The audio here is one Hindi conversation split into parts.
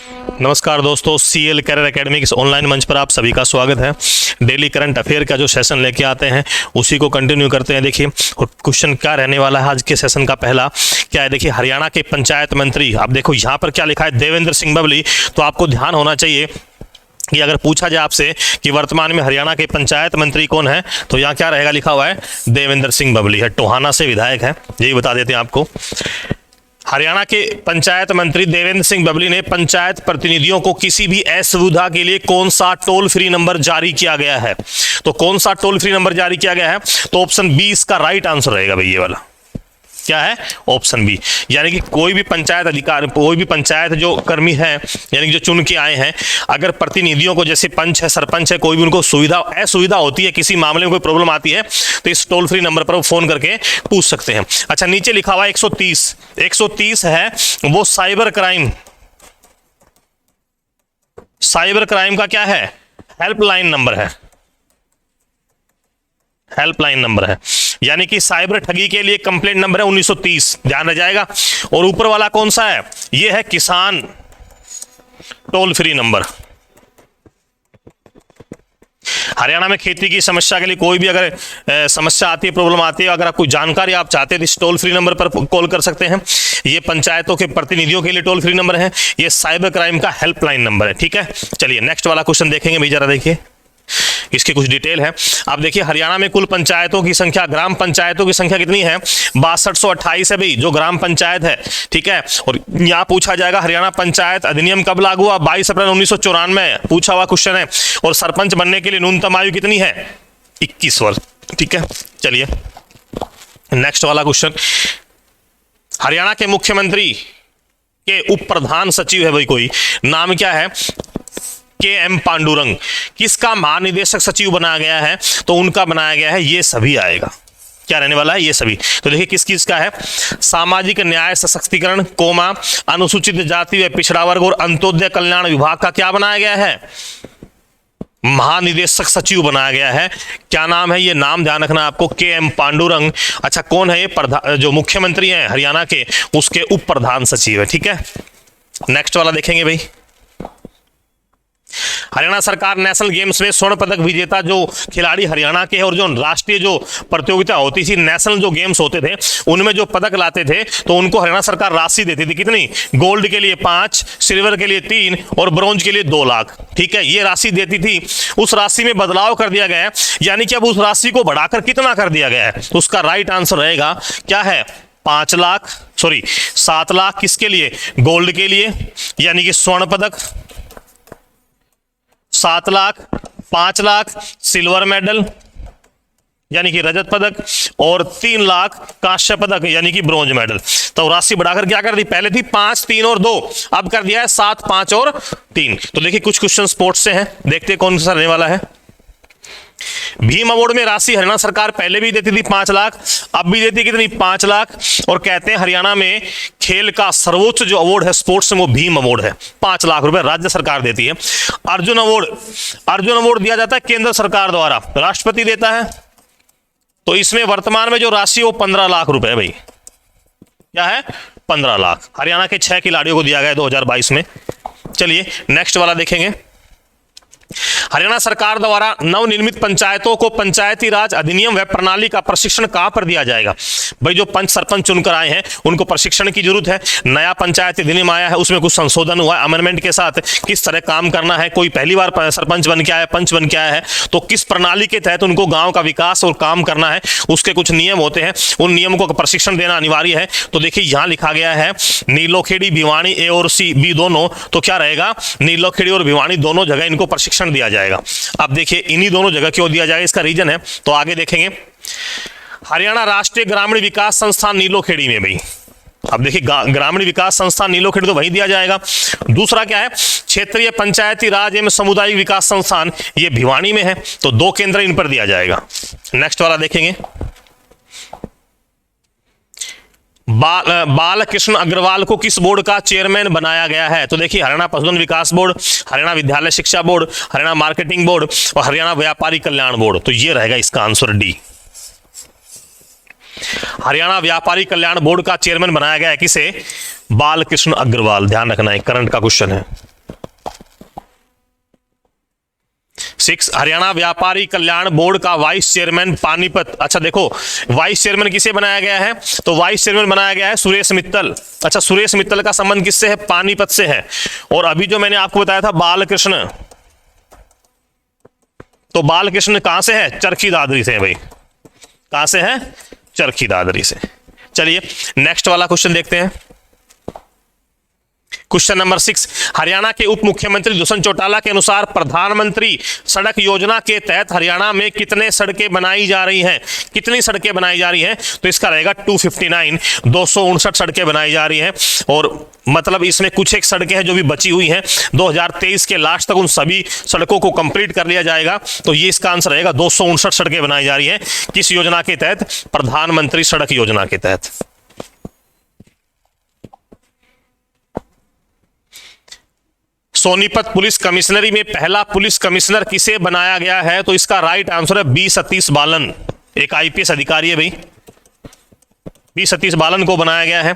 नमस्कार दोस्तों, सीएल कैरियर एकेडमी के इस ऑनलाइन मंच पर आप सभी का स्वागत है। डेली करंट अफेयर का जो सेशन लेके आते हैं उसी को कंटिन्यू करते हैं। देखिए क्वेश्चन क्या रहने वाला है आज के सेशन का। पहला क्या है, देखिए हरियाणा के पंचायत मंत्री, आप देखो यहाँ पर क्या लिखा है, देवेंद्र सिंह बबली। तो आपको ध्यान होना चाहिए कि अगर पूछा जाए आपसे कि वर्तमान में हरियाणा के पंचायत मंत्री कौन है, तो यहाँ क्या रहेगा, लिखा हुआ है देवेंद्र सिंह बबली है। टोहाना से विधायक है, यही बता देते हैं आपको। हरियाणा के पंचायत मंत्री देवेंद्र सिंह बबली ने पंचायत प्रतिनिधियों को किसी भी असुविधा के लिए कौन सा टोल फ्री नंबर जारी किया गया है। तो कौन सा टोल फ्री नंबर जारी किया गया है, तो ऑप्शन बी इसका राइट आंसर रहेगा भाई। ये वाला क्या है, ऑप्शन बी। यानी कि कोई भी पंचायत अधिकारी, कोई भी पंचायत जो कर्मी है, यानी कि जो चुन के आए हैं, अगर प्रतिनिधियों को, जैसे पंच है, सरपंच है, कोई भी उनको असुविधा होती है, किसी मामले में कोई प्रॉब्लम आती है, तो इस टोल फ्री नंबर पर वो फोन करके पूछ सकते हैं। अच्छा, नीचे लिखा हुआ है 130 है वो साइबर क्राइम का क्या है, हेल्पलाइन नंबर है। हेल्पलाइन नंबर है, यानी कि साइबर ठगी के लिए कंप्लेंट नंबर है 1930, ध्यान रह जाएगा। और ऊपर वाला कौन सा है, ये है किसान टोल फ्री नंबर। हरियाणा में खेती की समस्या के लिए कोई भी अगर समस्या आती है, प्रॉब्लम आती है, अगर आप कोई जानकारी आप चाहते हैं तो इस टोल फ्री नंबर पर कॉल कर सकते हैं। ये पंचायतों के प्रतिनिधियों के लिए टोल फ्री नंबर है, ये साइबर क्राइम का हेल्पलाइन नंबर है। ठीक है, चलिए नेक्स्ट वाला क्वेश्चन देखेंगे भाई, जरा देखिए इसकी कुछ डिटेल है। आप देखिए हरियाणा में कुल पंचायतों की संख्या, ग्राम पंचायतों की संख्या कितनी है, 6228 है भाई, जो ग्राम पंचायत है। ठीक है, और यहां पूछा जाएगा हरियाणा पंचायत अधिनियम कब लागू हुआ, 22 अप्रैल 1994 पूछा हुआ क्वेश्चन है। और सरपंच बनने के लिए न्यूनतम आयु कितनी है, 21 वर्ष। ठीक है, चलिए नेक्स्ट वाला क्वेश्चन। हरियाणा के मुख्यमंत्री के उप प्रधान सचिव है भाई, कोई नाम क्या है, के.एम. पांडुरंग। किसका महानिदेशक सचिव बनाया गया है, तो उनका बनाया गया है, ये सभी आएगा। क्या रहने वाला है, ये सभी। तो देखिए किस किस का है, सामाजिक न्याय सशक्तिकरण, अनुसूचित जाति व पिछड़ा वर्ग और अंत्योदय कल्याण विभाग का क्या बनाया गया है, महानिदेशक सचिव बनाया गया है। क्या नाम है, ये नाम ध्यान रखना आपको, के.एम. पांडुरंग। अच्छा, कौन है ये, जो मुख्यमंत्री हैं हरियाणा के, उसके उप प्रधान सचिव है। ठीक है, नेक्स्ट वाला देखेंगे भाई। हरियाणा सरकार नेशनल गेम्स में स्वर्ण पदक विजेता जो खिलाड़ी हरियाणा के हैं, और जो राष्ट्रीय जो प्रतियोगिता होती थी, नेशनल जो गेम्स होते थे, उनमें जो पदक लाते थे, तो उनको हरियाणा सरकार राशि देती थी। कितनी, गोल्ड के लिए 5, सिल्वर के लिए 3 और ब्रॉन्ज के लिए 2 लाख। ठीक है, ये राशि देती थी। उस राशि में बदलाव कर दिया गया है, यानी कि अब उस राशि को बढ़ाकर कितना कर दिया गया है, तो उसका राइट आंसर रहेगा क्या है, 7 लाख किसके लिए, गोल्ड के लिए, यानी कि स्वर्ण पदक, 7 लाख, 5 लाख सिल्वर मेडल यानी कि रजत पदक, और 3 लाख कांस्य पदक यानी कि ब्रॉन्ज मेडल। तो राशि बढ़ाकर क्या कर दी, पहले थी 5, 3 और 2, अब कर दिया है 7, 5 और 3। तो देखिए कुछ क्वेश्चन स्पोर्ट्स से हैं, देखते हैं कौन सा रहने वाला है। भीम अवार्ड में राशि हरियाणा सरकार पहले भी देती थी 5 लाख, अब भी देती कितनी, 5 लाख। और कहते हैं हरियाणा में खेल का सर्वोच्च जो अवार्ड है स्पोर्ट्स में, वो भीम अवार्ड है, 5 लाख रुपए राज्य सरकार देती है। अर्जुन अवार्ड दिया जाता है केंद्र सरकार द्वारा, राष्ट्रपति देता है। तो इसमें वर्तमान में जो राशि वो 15 लाख रुपए है भाई। क्या है, 15 लाख हरियाणा के 6 खिलाड़ियों को दिया गया 2022 में। चलिए नेक्स्ट वाला देखेंगे। हरियाणा सरकार द्वारा नवनिर्मित पंचायतों को पंचायती राज अधिनियम व प्रणाली का प्रशिक्षण कहां पर दिया जाएगा। भाई जो पंच सरपंच चुनकर आए हैं उनको प्रशिक्षण की जरूरत है। नया पंचायती अधिनियम आया है, उसमें कुछ संशोधन हुआ है अमेंडमेंट के साथ, किस तरह काम करना है। कोई पहली बार सरपंच बन के आया, पंच बन के आया है, तो किस प्रणाली के तहत उनको गांव का विकास और काम करना है, उसके कुछ नियम होते हैं, उन नियमों को प्रशिक्षण देना अनिवार्य है। तो देखिए यहां लिखा गया है नीलोखेड़ी भिवानी ए और सी बी दोनों, तो क्या रहेगा, नीलोखेड़ी और भिवानी दोनों जगह इनको प्रशिक्षण दिया जाएगा। अब देखिए इन्हीं दोनों जगह क्यों दिया जाएगा, इसका रीजन है, तो आगे देखेंगे। हरियाणा राष्ट्रीय ग्रामीण विकास संस्थान नीलोखेड़ी में भाई, अब देखिए ग्रामीण विकास संस्थान नीलोखेड़ी तो वहीं दिया जाएगा। दूसरा क्या है, क्षेत्रीय पंचायती राज एवं सामुदायिक विकास संस्थान, ये भिवानी में है, तो 2 केंद्र इन पर दिया जाएगा। नेक्स्ट वाला देखेंगे। बालकृष्ण अग्रवाल को किस बोर्ड का चेयरमैन बनाया गया है, तो देखिए हरियाणा पशुधन विकास बोर्ड, हरियाणा विद्यालय शिक्षा बोर्ड, हरियाणा मार्केटिंग बोर्ड और हरियाणा व्यापारी कल्याण बोर्ड। तो ये रहेगा इसका आंसर डी। हरियाणा व्यापारी कल्याण बोर्ड का चेयरमैन बनाया गया है किसे, बालकृष्ण अग्रवाल। ध्यान रखना है, करंट का क्वेश्चन है। 6 हरियाणा व्यापारी कल्याण बोर्ड का वाइस चेयरमैन पानीपत। अच्छा देखो, वाइस चेयरमैन किसे बनाया गया है? तो वाइस चेयरमैन बनाया गया है सुरेश मित्तल। अच्छा, सुरेश मित्तल का संबंध किससे है? पानीपत से है। और अभी जो मैंने आपको बताया था बालकृष्ण, तो बालकृष्ण कहां से है? चरखी दादरी से है भाई। कहां से है? चरखी दादरी से। चलिए नेक्स्ट वाला क्वेश्चन देखते हैं। क्वेश्चन नंबर 6, हरियाणा के उप मुख्यमंत्री दुष्यंत चौटाला के अनुसार प्रधानमंत्री सड़क योजना के तहत हरियाणा में कितने सड़कें बनाई जा रही हैं? कितनी सड़कें बनाई जा रही हैं? तो इसका रहेगा 259, 259 सड़कें बनाई जा रही हैं। और मतलब इसमें कुछ एक सड़कें हैं जो भी बची हुई हैं, 2023 के लास्ट तक उन सभी सड़कों को कंप्लीट कर लिया जाएगा। तो ये इसका आंसर रहेगा, 259 सड़कें बनाई जा रही हैं। किस योजना के तहत? प्रधानमंत्री सड़क योजना के तहत। सोनीपत पुलिस कमिश्नरी में पहला पुलिस कमिश्नर किसे बनाया गया है? तो इसका राइट आंसर है बी सतीश बालन। एक आईपीएस अधिकारी है भाई, बी सतीश बालन को बनाया गया है।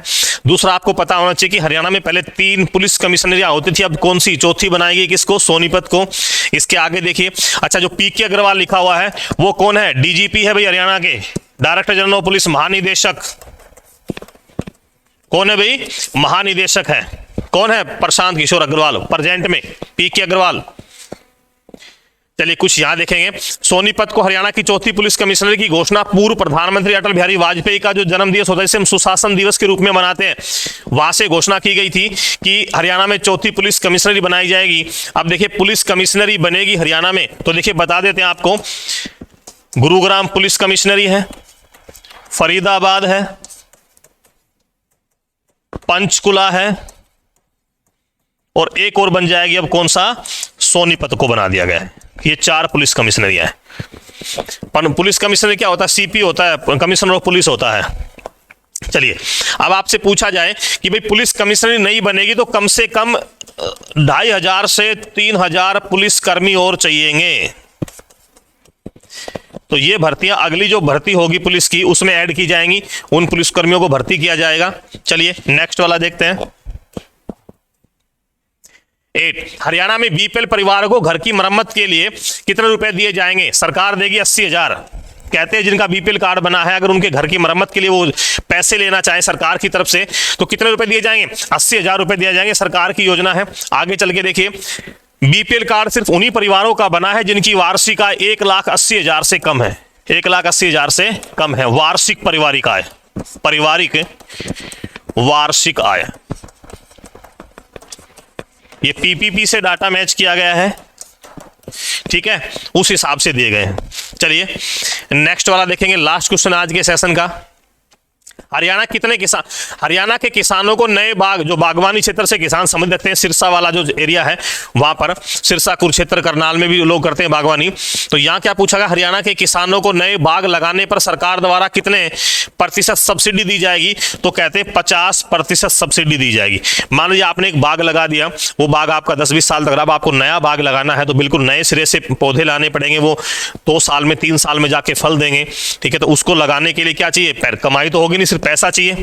दूसरा आपको पता होना चाहिए कि हरियाणा में पहले 3 पुलिस कमिश्नरियां होती थी, अब कौन सी चौथी बनाई गई? किसको? सोनीपत को। इसके आगे देखिए, अच्छा जो पीके अग्रवाल लिखा हुआ है वो कौन है? डीजीपी है भाई हरियाणा के, डायरेक्टर जनरल ऑफ पुलिस, महानिदेशक। कौन है भाई? महानिदेशक है। कौन है? प्रशांत किशोर अग्रवाल, प्रेजेंट में पीके अग्रवाल। चलिए कुछ यहां देखेंगे। सोनीपत को हरियाणा की चौथी पुलिस कमिश्नर की घोषणा पूर्व प्रधानमंत्री अटल बिहारी वाजपेयी का जो जन्म दिवस होता है, जिसे हम सुशासन दिवस के रूप में मनाते हैं, वहां से घोषणा की गई थी कि हरियाणा में चौथी पुलिस कमिश्नरी बनाई जाएगी। अब देखिए पुलिस कमिश्नरी बनेगी हरियाणा में, तो देखिए बता देते हैं आपको, गुरुग्राम पुलिस कमिश्नरी है, फरीदाबाद है, पंचकुला है, और एक और बन जाएगी। अब कौन सा? सोनीपत को बना दिया गया है। ये 4 पुलिस कमिश्नरियां हैं। पुलिस कमिश्नर क्या होता है? सीपी होता है, कमिश्नर ऑफ पुलिस होता है। चलिए अब आपसे पूछा जाए कि भाई पुलिस कमिश्नरी नहीं बनेगी तो कम से कम 2500 से 3000 पुलिस कर्मी और चाहिएंगे। तो ये भर्तियां अगली जो भर्ती होगी पुलिस की उसमें ऐड की जाएंगी, उन पुलिस कर्मियों को भर्ती किया जाएगा। चलिए नेक्स्ट वाला देखते हैं। 8, हरियाणा में बीपीएल परिवार को घर की मरम्मत के लिए कितने रुपए दिए जाएंगे? सरकार देगी 80,000। कहते हैं जिनका बीपीएल कार्ड बना है, अगर उनके घर की मरम्मत के लिए वो पैसे लेना चाहे सरकार की तरफ से, तो कितने रुपए दिए जाएंगे? 80,000 रुपए दिए जाएंगे। सरकार की योजना है। आगे चल के देखिए, बीपीएल कार्ड सिर्फ उन्हीं परिवारों का बना है जिनकी वार्षिक आय 1,80,000 से कम है। 1,80,000 से कम है वार्षिक पारिवारिक आय, पारिवारिक वार्षिक आय। ये पीपीपी से डाटा मैच किया गया है, ठीक है, उस हिसाब से दिए गए हैं। चलिए नेक्स्ट वाला देखेंगे, लास्ट क्वेश्चन आज के सेशन का। हरियाणा के किसानों को नए बाग, जो बागवानी क्षेत्र से किसान समझ रखते हैं, सिरसा वाला जो एरिया है वहां पर, सिरसा कुरुक्षेत्र करनाल में भी लोग करते हैं बागवानी। तो यहाँ क्या पूछा गया? हरियाणा के किसानों को नए बाग लगाने पर सरकार द्वारा कितने प्रतिशत सब्सिडी दी जाएगी? तो कहते हैं 50% सब्सिडी दी जाएगी। मान लीजिए आपने एक बाग लगा दिया, वो बाग आपका 10-20 साल तक रहा, अब आपको नया बाग लगाना है तो बिल्कुल नए सिरे से पौधे लाने पड़ेंगे, वो 2 साल में 3 साल में जाके फल देंगे, ठीक है। तो उसको लगाने के लिए क्या चाहिए? कमाई तो होगी नहीं, सिर्फ पैसा चाहिए।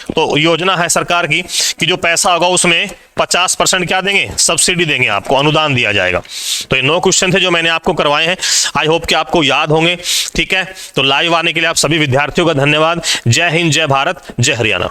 तो योजना है सरकार की कि जो पैसा होगा उसमें 50% क्या देंगे? सब्सिडी देंगे, आपको अनुदान दिया जाएगा। तो ये 9 क्वेश्चन थे जो मैंने आपको करवाए हैं। आई होप कि आपको याद होंगे, ठीक है। तो लाइव आने के लिए आप सभी विद्यार्थियों का धन्यवाद। जय हिंद, जय भारत, जय हरियाणा।